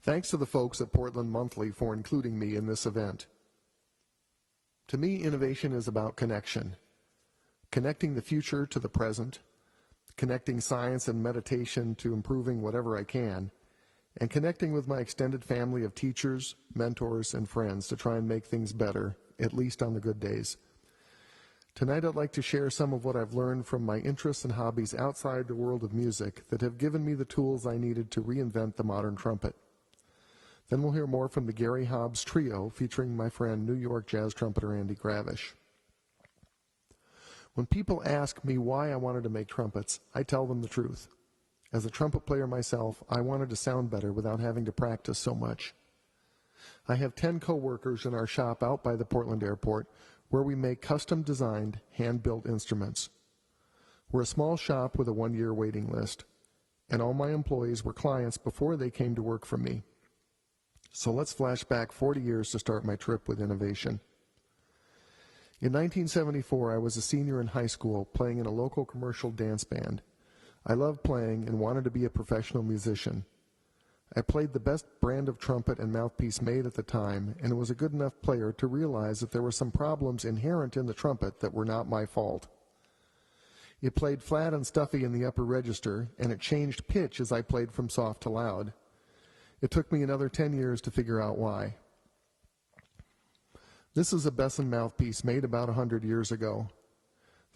Thanks to the folks at Portland Monthly for including me in this event. To me, innovation is about connection. Connecting the future to the present, connecting science and meditation to improving whatever I can, and connecting with my extended family of teachers, mentors, and friends to try and make things better, at least on the good days. Tonight I'd like to share some of what I've learned from my interests and hobbies outside the world of music that have given me the tools I needed to reinvent the modern trumpet. Then we'll hear more from the Gary Hobbs Trio featuring my friend New York jazz trumpeter Andy Gravish. When people ask me why I wanted to make trumpets, I tell them the truth. As a trumpet player myself, I wanted to sound better without having to practice so much. I have 10 co-workers in our shop out by the Portland airport where we make custom-designed, hand-built instruments. We're a small shop with a 1-year waiting list, and all my employees were clients before they came to work for me. So let's flash back 40 years to start my trip with innovation. In 1974, I was a senior in high school playing in a local commercial dance band. I loved playing and wanted to be a professional musician. I played the best brand of trumpet and mouthpiece made at the time, and was a good enough player to realize that there were some problems inherent in the trumpet that were not my fault. It played flat and stuffy in the upper register, and it changed pitch as I played from soft to loud. It took me another 10 years to figure out why. This is a Besson mouthpiece made about 100 years ago.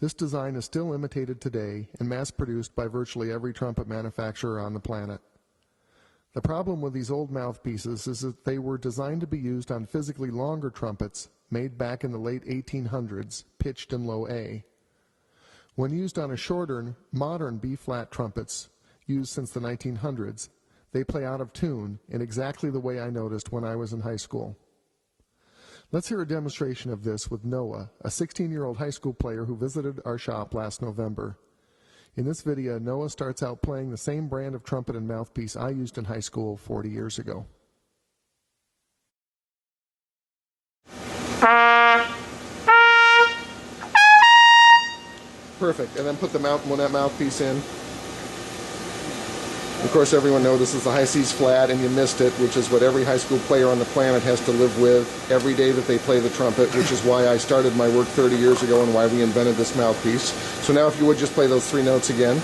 This design is still imitated today and mass-produced by virtually every trumpet manufacturer on the planet. The problem with these old mouthpieces is that they were designed to be used on physically longer trumpets made back in the late 1800s, pitched in low A. When used on a shorter, modern B-flat trumpets, used since the 1900s, they play out of tune in exactly the way I noticed when I was in high school. Let's hear a demonstration of this with Noah, a 16-year-old high school player who visited our shop last November. In this video, Noah starts out playing the same brand of trumpet and mouthpiece I used in high school 40 years ago. Perfect, and then put the Monette mouthpiece in. Of course, everyone knows this is the high C's flat, and you missed it, which is what every high school player on the planet has to live with every day that they play the trumpet, which is why I started my work 30 years ago and why we invented this mouthpiece. So now if you would just play those 3 notes again.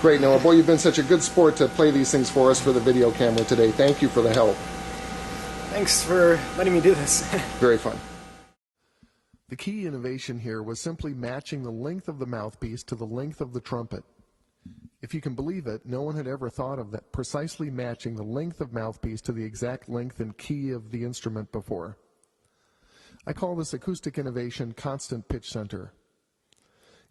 Great, Noah. Boy, you've been such a good sport to play these things for us for the video camera today. Thank you for the help. Thanks for letting me do this. Very fun. The key innovation here was simply matching the length of the mouthpiece to the length of the trumpet. If you can believe it, no one had ever thought of that precisely matching the length of mouthpiece to the exact length and key of the instrument before. I call this acoustic innovation constant pitch center.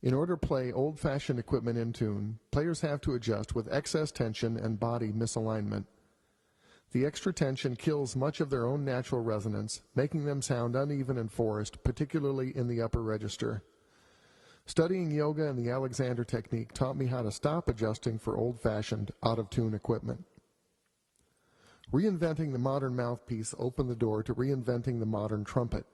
In order to play old-fashioned equipment in tune, players have to adjust with excess tension and body misalignment. The extra tension kills much of their own natural resonance, making them sound uneven and forced, particularly in the upper register. Studying yoga and the Alexander technique taught me how to stop adjusting for old-fashioned, out-of-tune equipment. Reinventing the modern mouthpiece opened the door to reinventing the modern trumpet.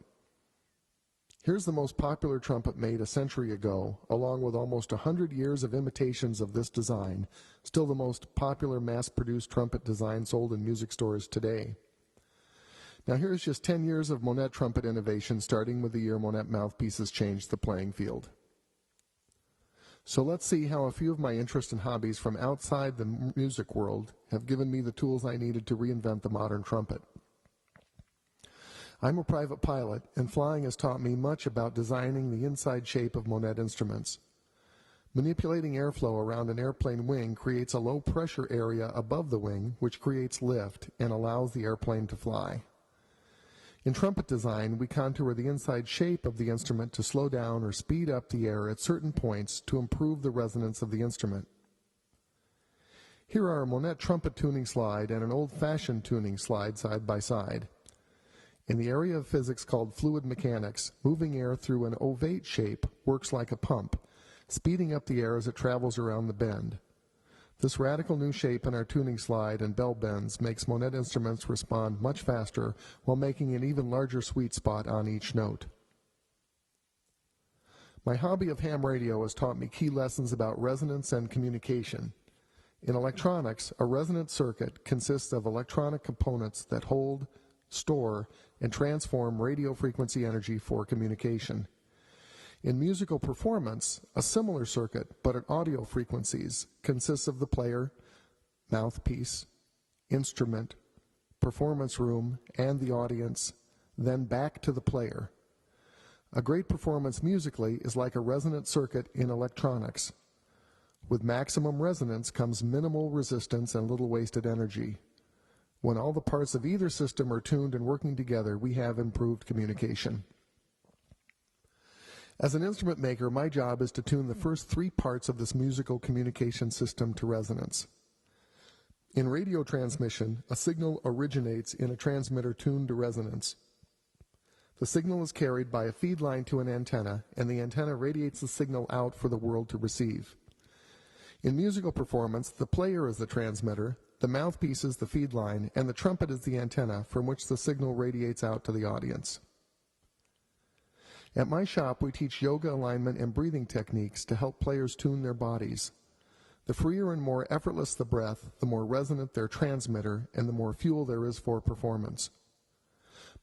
Here's the most popular trumpet made a century ago, along with almost 100 years of imitations of this design, still the most popular mass-produced trumpet design sold in music stores today. Now here's just 10 years of Monette trumpet innovation, starting with the year Monette mouthpieces changed the playing field. So let's see how a few of my interests and hobbies from outside the music world have given me the tools I needed to reinvent the modern trumpet. I'm a private pilot, and flying has taught me much about designing the inside shape of Monette instruments. Manipulating airflow around an airplane wing creates a low-pressure area above the wing, which creates lift and allows the airplane to fly. In trumpet design, we contour the inside shape of the instrument to slow down or speed up the air at certain points to improve the resonance of the instrument. Here are a Monette trumpet tuning slide and an old-fashioned tuning slide side by side. In the area of physics called fluid mechanics, moving air through an ovate shape works like a pump, speeding up the air as it travels around the bend. This radical new shape in our tuning slide and bell bends makes Monette instruments respond much faster while making an even larger sweet spot on each note. My hobby of ham radio has taught me key lessons about resonance and communication. In electronics, a resonant circuit consists of electronic components that hold, store, and transform radio frequency energy for communication. In musical performance, a similar circuit, but at audio frequencies, consists of the player, mouthpiece, instrument, performance room, and the audience, then back to the player. A great performance musically is like a resonant circuit in electronics. With maximum resonance comes minimal resistance and little wasted energy. When all the parts of either system are tuned and working together, we have improved communication. As an instrument maker, my job is to tune the first three parts of this musical communication system to resonance. In radio transmission, a signal originates in a transmitter tuned to resonance. The signal is carried by a feed line to an antenna, and the antenna radiates the signal out for the world to receive. In musical performance, the player is the transmitter, the mouthpiece is the feed line, and the trumpet is the antenna from which the signal radiates out to the audience. At my shop, we teach yoga alignment and breathing techniques to help players tune their bodies. The freer and more effortless the breath, the more resonant their transmitter, and the more fuel there is for performance.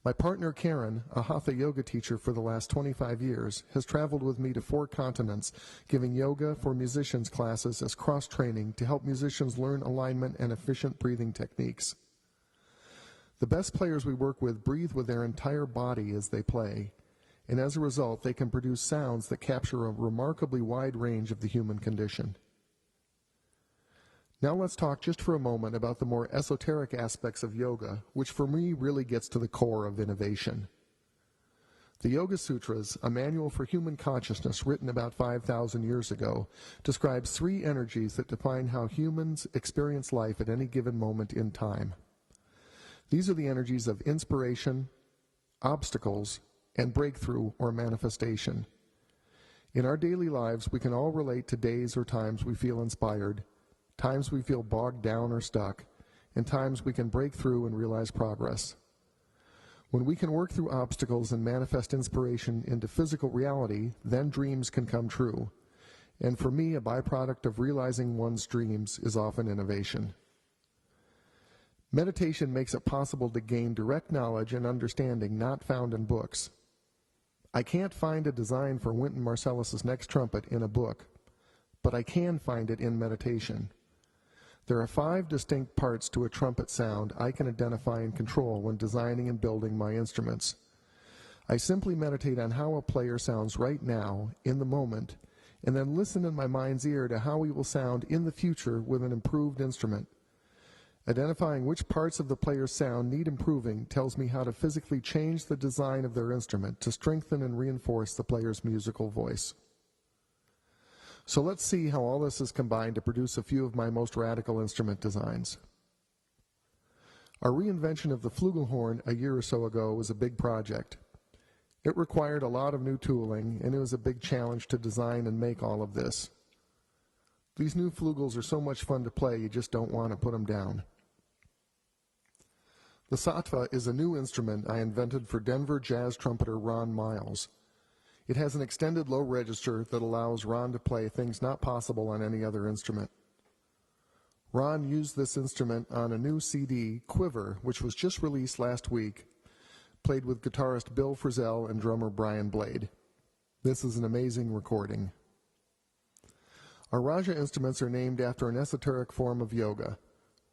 My partner Karen, a Hatha yoga teacher for the last 25 years, has traveled with me to 4 continents, giving yoga for musicians classes as cross-training to help musicians learn alignment and efficient breathing techniques. The best players we work with breathe with their entire body as they play, and as a result, they can produce sounds that capture a remarkably wide range of the human condition. Now let's talk just for a moment about the more esoteric aspects of yoga, which for me really gets to the core of innovation. The Yoga Sutras, a manual for human consciousness written about 5,000 years ago, describes 3 energies that define how humans experience life at any given moment in time. These are the energies of inspiration, obstacles, and breakthrough or manifestation. In our daily lives, we can all relate to days or times we feel inspired, times we feel bogged down or stuck, and times we can break through and realize progress. When we can work through obstacles and manifest inspiration into physical reality, then dreams can come true. And for me, a byproduct of realizing one's dreams is often innovation. Meditation makes it possible to gain direct knowledge and understanding not found in books. I can't find a design for Wynton Marsalis's next trumpet in a book, but I can find it in meditation. There are 5 distinct parts to a trumpet sound I can identify and control when designing and building my instruments. I simply meditate on how a player sounds right now, in the moment, and then listen in my mind's ear to how he will sound in the future with an improved instrument. Identifying which parts of the player's sound need improving tells me how to physically change the design of their instrument to strengthen and reinforce the player's musical voice. So let's see how all this is combined to produce a few of my most radical instrument designs. Our reinvention of the flugelhorn a year or so ago was a big project. It required a lot of new tooling, and it was a big challenge to design and make all of this. These new flugels are so much fun to play, you just don't want to put them down. The Sattva is a new instrument I invented for Denver jazz trumpeter Ron Miles. It has an extended low register that allows Ron to play things not possible on any other instrument. Ron used this instrument on a new CD, Quiver, which was just released last week, played with guitarist Bill Frisell and drummer Brian Blade. This is an amazing recording. Our Raja instruments are named after an esoteric form of yoga.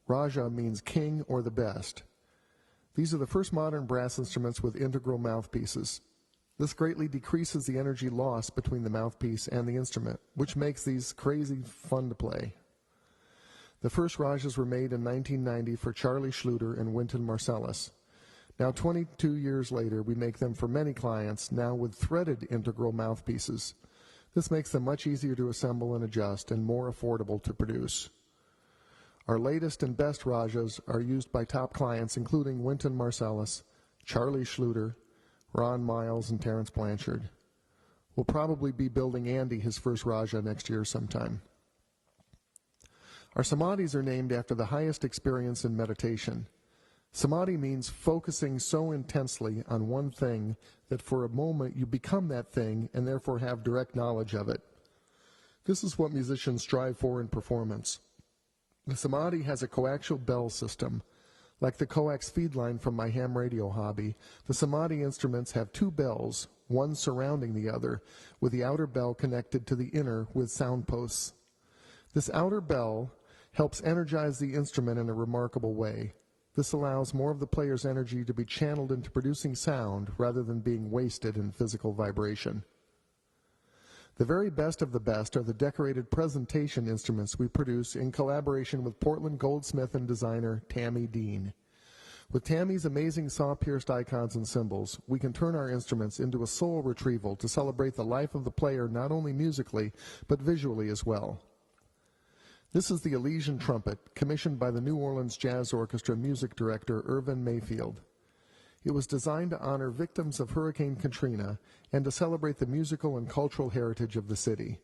Raja means king or the best. These are the first modern brass instruments with integral mouthpieces. This greatly decreases the energy loss between the mouthpiece and the instrument, which makes these crazy fun to play. The first Rajas were made in 1990 for Charlie Schluter and Wynton Marsalis. Now 22 years later, we make them for many clients, now with threaded integral mouthpieces. This makes them much easier to assemble and adjust and more affordable to produce. Our latest and best Rajas are used by top clients including Wynton Marsalis, Charlie Schluter, Ron Miles, and Terence Blanchard. We'll probably be building Andy his first Raja next year sometime. Our Samadhis are named after the highest experience in meditation. Samadhi means focusing so intensely on one thing that for a moment you become that thing and therefore have direct knowledge of it. This is what musicians strive for in performance. The Samadhi has a coaxial bell system. Like the coax feed line from my ham radio hobby, the Samadhi instruments have two bells, one surrounding the other, with the outer bell connected to the inner with sound posts. This outer bell helps energize the instrument in a remarkable way. This allows more of the player's energy to be channeled into producing sound rather than being wasted in physical vibration. The very best of the best are the decorated presentation instruments we produce in collaboration with Portland goldsmith and designer Tammy Dean. With Tammy's amazing saw-pierced icons and symbols, we can turn our instruments into a soul retrieval to celebrate the life of the player not only musically, but visually as well. This is the Elysian Trumpet, commissioned by the New Orleans Jazz Orchestra music director Irvin Mayfield. It was designed to honor victims of Hurricane Katrina and to celebrate the musical and cultural heritage of the city.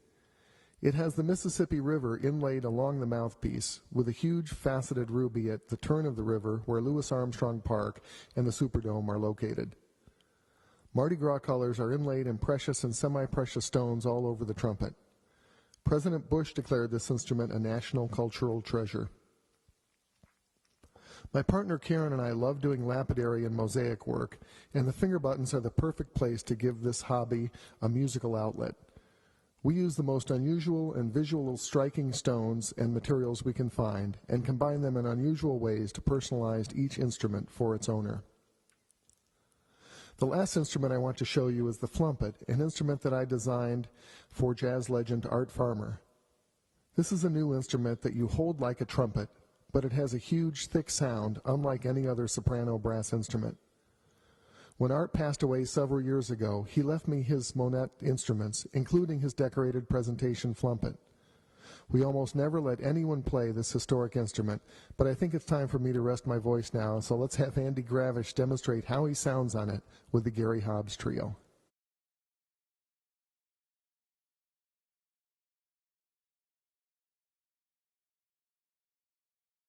It has the Mississippi River inlaid along the mouthpiece, with a huge faceted ruby at the turn of the river where Louis Armstrong Park and the Superdome are located. Mardi Gras colors are inlaid in precious and semi-precious stones all over the trumpet. President Bush declared this instrument a national cultural treasure. My partner Karen and I love doing lapidary and mosaic work, and the finger buttons are the perfect place to give this hobby a musical outlet. We use the most unusual and visual striking stones and materials we can find, and combine them in unusual ways to personalize each instrument for its owner. The last instrument I want to show you is the flumpet, an instrument that I designed for jazz legend Art Farmer. This is a new instrument that you hold like a trumpet, but it has a huge, thick sound, unlike any other soprano brass instrument. When Art passed away several years ago, he left me his Monette instruments, including his decorated presentation flumpet. We almost never let anyone play this historic instrument, but I think it's time for me to rest my voice now, so let's have Andy Gravish demonstrate how he sounds on it with the Gary Hobbs Trio.